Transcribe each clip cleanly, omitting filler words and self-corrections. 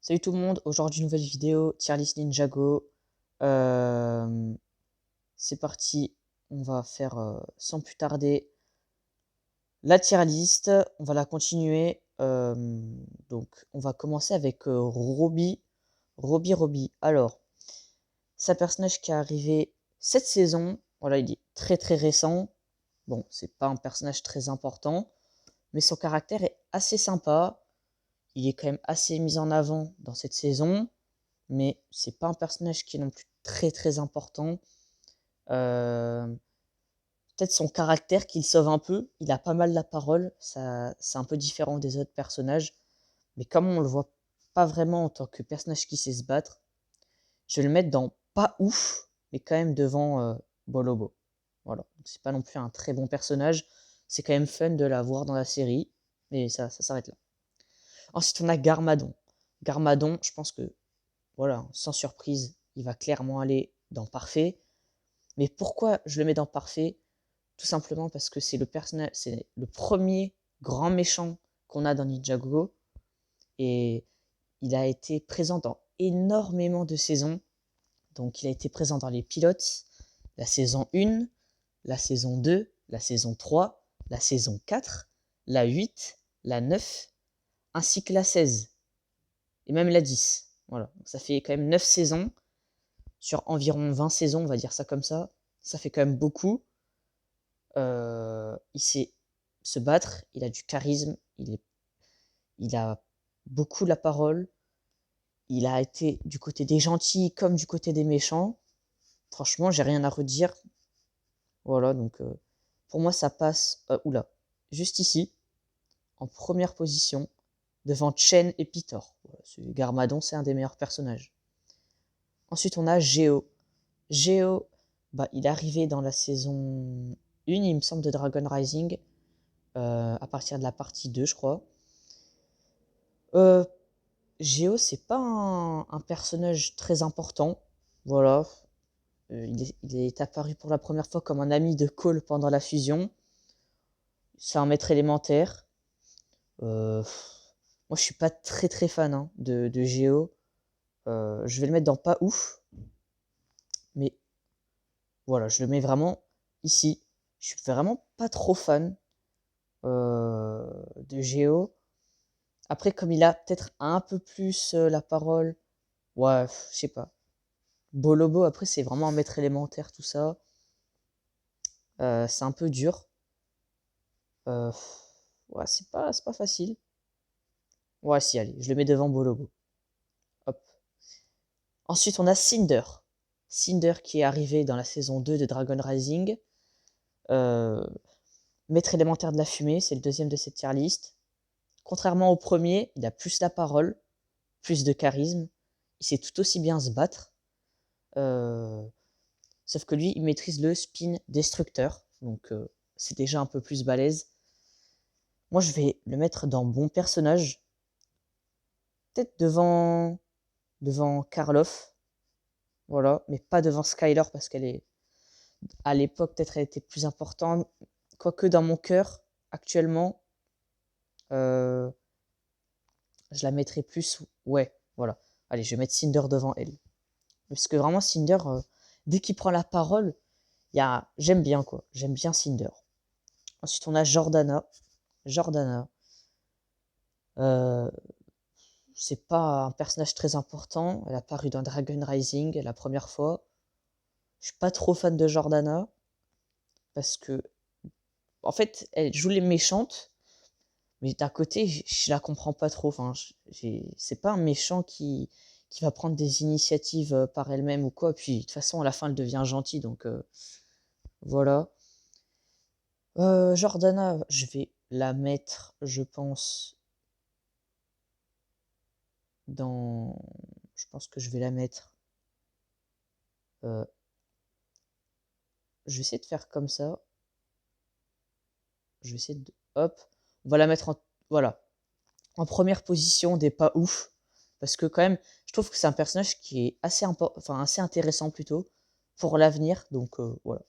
Salut tout le monde, aujourd'hui nouvelle vidéo, tier list Ninjago. Euh, c'est parti, on va faire sans plus tarder la tier list, on va la continuer. Donc on va commencer avec Robbie. Robbie. Alors, c'est un personnage qui est arrivé cette saison, voilà, il est très très récent. Bon, c'est pas un personnage très important, mais son caractère est assez sympa. Il est quand même assez mis en avant dans cette saison. Mais c'est pas un personnage qui est non plus très très important. Euh, Peut-être son caractère qui le sauve un peu. Il a pas mal la parole, ça, c'est un peu différent des autres personnages. Mais comme on le voit pas vraiment en tant que personnage qui sait se battre, je vais le mettre dans pas ouf, mais quand même devant Bolobo. Voilà, c'est pas non plus un très bon personnage. C'est quand même fun de la voir dans la série, mais ça s'arrête là. Ensuite, on a Garmadon. Garmadon, je pense que voilà, sans surprise, il va clairement aller dans Parfait. Mais pourquoi je le mets dans Parfait? Tout simplement parce que c'est le premier grand méchant qu'on a dans Ninjago. Et il a été présent dans énormément de saisons. Donc il a été présent dans les pilotes, la saison 1, la saison 2, la saison 3, la saison 4, la 8, la 9, ainsi que la 16. Et même la 10. Voilà, ça fait quand même 9 saisons sur environ 20 saisons, on va dire ça comme ça. Ça fait quand même beaucoup. Il sait se battre, il a du charisme, il a beaucoup la parole. Il a été du côté des gentils comme du côté des méchants. Franchement, j'ai rien à redire. Voilà, donc pour moi, ça passe. Oula, juste ici, en première position, devant Chen et Pitor. Voilà, Garmadon, c'est un des meilleurs personnages. Ensuite, on a Geo. Geo, bah, il est arrivé dans la saison 1, il me semble, de Dragon Rising, à partir de la partie 2, je crois. Euh, Geo, c'est pas un personnage très important. Voilà. Il est apparu pour la première fois comme un ami de Cole pendant la fusion. C'est un maître élémentaire. Euh, Moi, je suis pas très très fan hein, de Geo. Je vais le mettre dans pas ouf. Mais voilà, je le mets vraiment ici. Je suis vraiment pas trop fan de Geo. Après, comme il a peut-être un peu plus la parole, ouais, je sais pas. Bolobo, après, c'est vraiment un maître élémentaire, tout ça. C'est un peu dur. Euh, ouais, c'est pas facile. Ouais, si, allez, je le mets devant Bolobo. Hop. Ensuite, on a Cinder. Cinder qui est arrivé dans la saison 2 de Dragon Rising. Euh, Maître élémentaire de la fumée, c'est le deuxième de cette tier list. Contrairement au premier, il a plus la parole, plus de charisme. Il sait tout aussi bien se battre. Euh, Sauf que lui, il maîtrise le spin destructeur. Donc, c'est déjà un peu plus balèze. Moi, je vais le mettre dans bon personnage. Peut-être devant Karloff. Voilà. Mais pas devant Skyler parce qu'elle est. À l'époque, peut-être elle était plus importante. Quoique dans mon cœur, actuellement, euh, je la mettrais plus. Ouais, voilà. Allez, je vais mettre Cinder devant elle. Parce que vraiment, Cinder, dès qu'il prend la parole, j'aime bien quoi. J'aime bien Cinder. Ensuite, on a Jordana. Jordana. Euh, c'est pas un personnage très important. Elle a apparu dans Dragon Rising la première fois. Je suis pas trop fan de Jordana. Parce que, en fait, elle joue les méchantes. Mais d'un côté, je la comprends pas trop. Enfin, c'est pas un méchant qui va prendre des initiatives par elle-même ou quoi. Puis, de toute façon, à la fin, elle devient gentille. Donc, voilà. Jordana, je vais la mettre, je pense, dans. Je pense que je vais la mettre. euh, Je vais essayer de faire comme ça. Je vais essayer de. Hop. On va la mettre en. Voilà. En première position des pas ouf. Parce que, quand même, je trouve que c'est un personnage qui est enfin, assez intéressant plutôt. Pour l'avenir. Donc, voilà.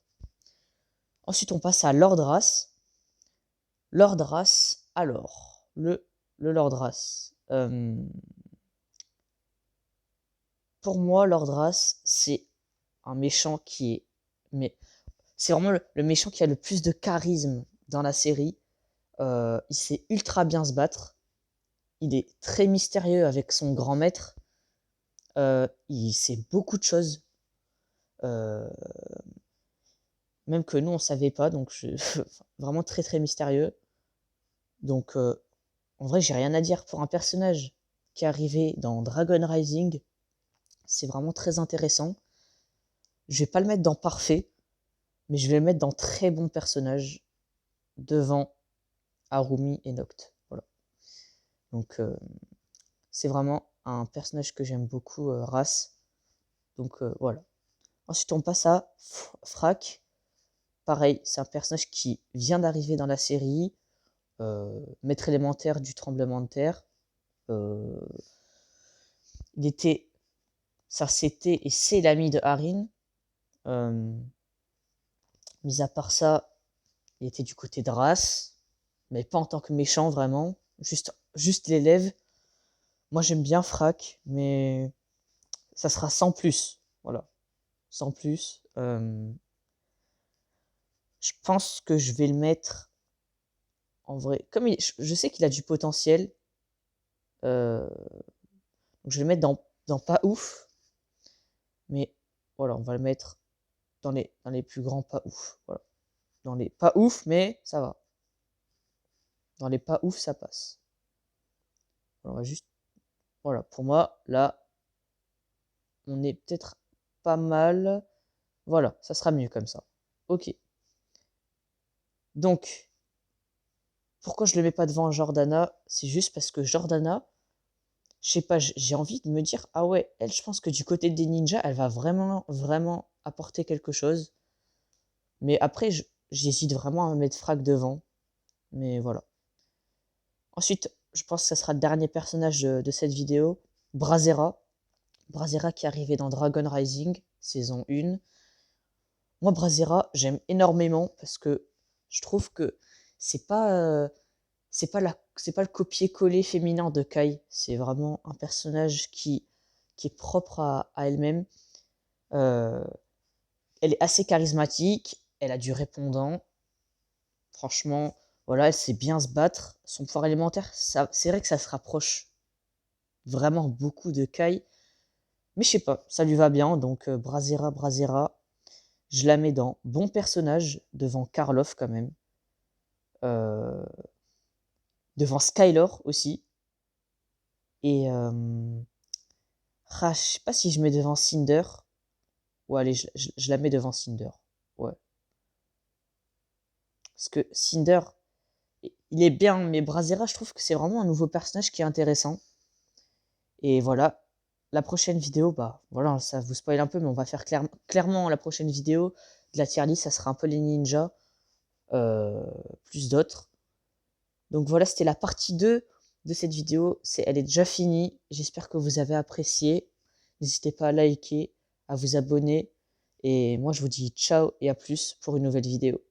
Ensuite, on passe à Lord Ras. Lord Ras. Alors. Le Lord Ras. pour moi, Lord Ras, c'est un méchant qui est... Mais c'est vraiment le méchant qui a le plus de charisme dans la série. Il sait ultra bien se battre. Il est très mystérieux avec son grand maître. Il sait beaucoup de choses. Euh, Même que nous, on savait pas. Donc, vraiment très très mystérieux. Donc, en vrai, j'ai rien à dire pour un personnage qui est arrivé dans Dragon Rising. C'est vraiment très intéressant. Je vais pas le mettre dans parfait, mais je vais le mettre dans très bon personnage devant Harumi et Noct. Voilà. Donc, c'est vraiment un personnage que j'aime beaucoup, Ras. Donc, voilà. Ensuite, on passe à Frac. Pareil, c'est un personnage qui vient d'arriver dans la série. Maître élémentaire du tremblement de terre. Euh, il était, ça c'était et c'est l'ami de Harin. Mis à part ça, il était du côté de Ras, mais pas en tant que méchant vraiment, juste l'élève. Moi j'aime bien Frac, mais ça sera sans plus, voilà, sans plus. Je pense que je vais le mettre en vrai, comme je sais qu'il a du potentiel, donc je vais le mettre dans pas ouf, mais voilà, on va le mettre dans les plus grands pas ouf, voilà. Dans les pas ouf, mais ça va. Dans les pas ouf, ça passe. On va juste, voilà, pour moi, là, on est peut-être pas mal. Voilà, ça sera mieux comme ça. Ok. Donc, pourquoi je le mets pas devant Jordana? C'est juste parce que Jordana, je sais pas, j'ai envie de me dire, ah ouais, elle, je pense que du côté des ninjas, elle va vraiment, vraiment apporter quelque chose. Mais après, j'hésite vraiment à mettre Frag devant. Mais voilà. Ensuite, je pense que ça sera le dernier personnage de cette vidéo, Brazzera. Brazzera qui est arrivé dans Dragon Rising, saison 1. Moi, Brazzera, j'aime énormément parce que je trouve que c'est pas, c'est pas le copier-coller féminin de Kai. C'est vraiment un personnage qui est propre à elle-même. Euh, Elle est assez charismatique, elle a du répondant. Franchement, voilà, elle sait bien se battre. Son pouvoir élémentaire, c'est vrai que ça se rapproche vraiment beaucoup de Kai. Mais je sais pas, ça lui va bien. Donc, Brazzera, je la mets dans bon personnage devant Karloff quand même. Euh, Devant Skylor aussi. Et je sais pas si je mets devant Cinder. Ouais, allez, je la mets devant Cinder. Ouais. Parce que Cinder, il est bien, mais Brazzera, je trouve que c'est vraiment un nouveau personnage qui est intéressant. Et voilà, la prochaine vidéo, bah voilà, ça vous spoil un peu, mais on va faire clairement la prochaine vidéo de la tier list, ça sera un peu les ninjas, plus d'autres. Donc voilà, c'était la partie 2 de cette vidéo. Elle est déjà finie. J'espère que vous avez apprécié. N'hésitez pas à liker, à vous abonner. Et moi, je vous dis ciao et à plus pour une nouvelle vidéo.